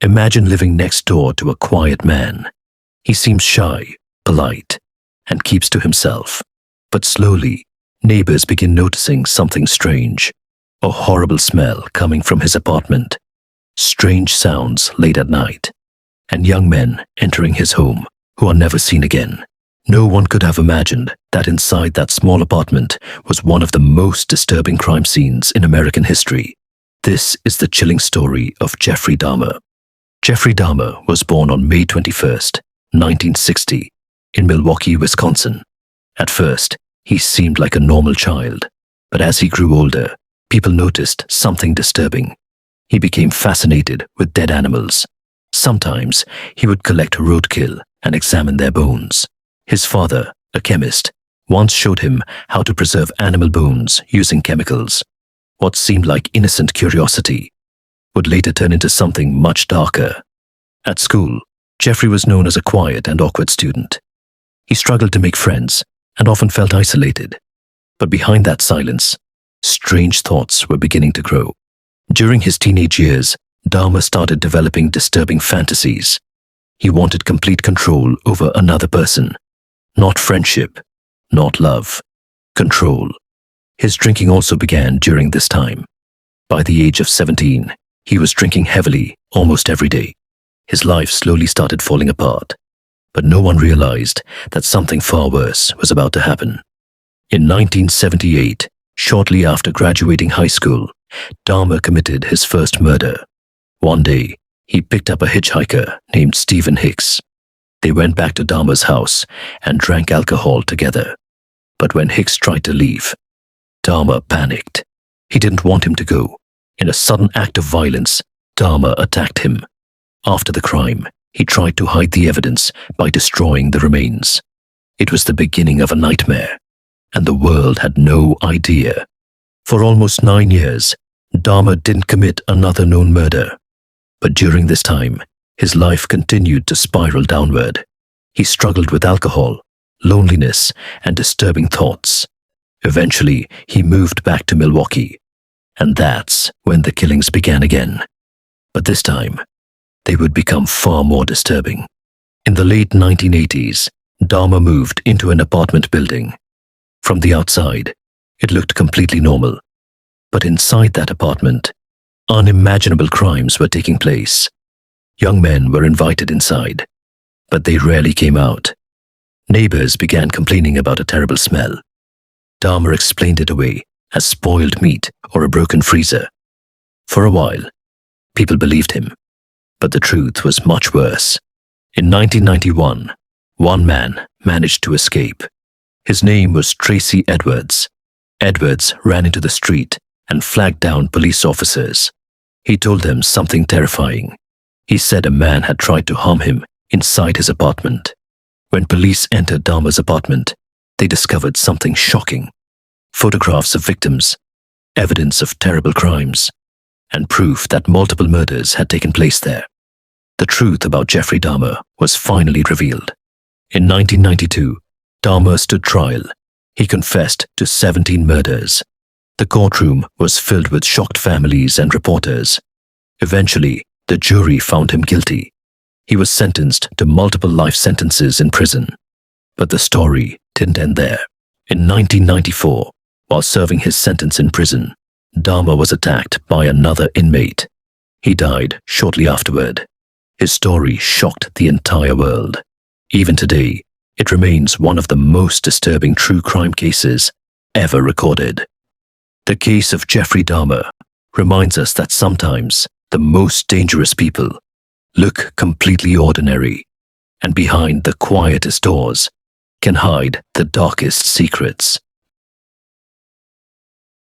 Imagine living next door to a quiet man. He seems shy, polite, and keeps to himself. But slowly, neighbors begin noticing something strange. A horrible smell coming from his apartment. Strange sounds late at night. And young men entering his home who are never seen again. No one could have imagined that inside that small apartment was one of the most disturbing crime scenes in American history. This is the chilling story of Jeffrey Dahmer. Jeffrey Dahmer was born on May 21st, 1960, in Milwaukee, Wisconsin. At first, he seemed like a normal child, but as he grew older, people noticed something disturbing. He became fascinated with dead animals. Sometimes he would collect roadkill and examine their bones. His father, a chemist, once showed him how to preserve animal bones using chemicals. What seemed like innocent curiosity would later turn into something much darker. At school, Jeffrey was known as a quiet and awkward student. He struggled to make friends and often felt isolated. But behind that silence, strange thoughts were beginning to grow. During his teenage years, Dahmer started developing disturbing fantasies. He wanted complete control over another person. Not friendship, not love, control. His drinking also began during this time. By the age of 17, he was drinking heavily almost every day. His life slowly started falling apart, but no one realized that something far worse was about to happen. In 1978, shortly after graduating high school, Dahmer committed his first murder. One day, he picked up a hitchhiker named Stephen Hicks. They went back to Dahmer's house and drank alcohol together. But when Hicks tried to leave, Dahmer panicked. He didn't want him to go. In a sudden act of violence, Dahmer attacked him. After the crime, he tried to hide the evidence by destroying the remains. It was the beginning of a nightmare, and the world had no idea. For almost 9 years, Dahmer didn't commit another known murder. But during this time, his life continued to spiral downward. He struggled with alcohol, loneliness, and disturbing thoughts. Eventually, he moved back to Milwaukee. And that's when the killings began again. But this time, they would become far more disturbing. In the late 1980s, Dahmer moved into an apartment building. From the outside, it looked completely normal. But inside that apartment, unimaginable crimes were taking place. Young men were invited inside, but they rarely came out. Neighbors began complaining about a terrible smell. Dahmer explained it away as spoiled meat or a broken freezer. For a while, people believed him, but the truth was much worse. In 1991, one man managed to escape. His name was Tracy Edwards. Edwards ran into the street and flagged down police officers. He told them something terrifying. He said a man had tried to harm him inside his apartment. When police entered Dahmer's apartment, they discovered something shocking. Photographs of victims, evidence of terrible crimes, and proof that multiple murders had taken place there. The truth about Jeffrey Dahmer was finally revealed. In 1992, Dahmer stood trial. He confessed to 17 murders. The courtroom was filled with shocked families and reporters. Eventually, the jury found him guilty. He was sentenced to multiple life sentences in prison. But the story didn't end there. In 1994, while serving his sentence in prison, Dahmer was attacked by another inmate. He died shortly afterward. His story shocked the entire world. Even today, it remains one of the most disturbing true crime cases ever recorded. The case of Jeffrey Dahmer reminds us that sometimes the most dangerous people look completely ordinary, and behind the quietest doors can hide the darkest secrets.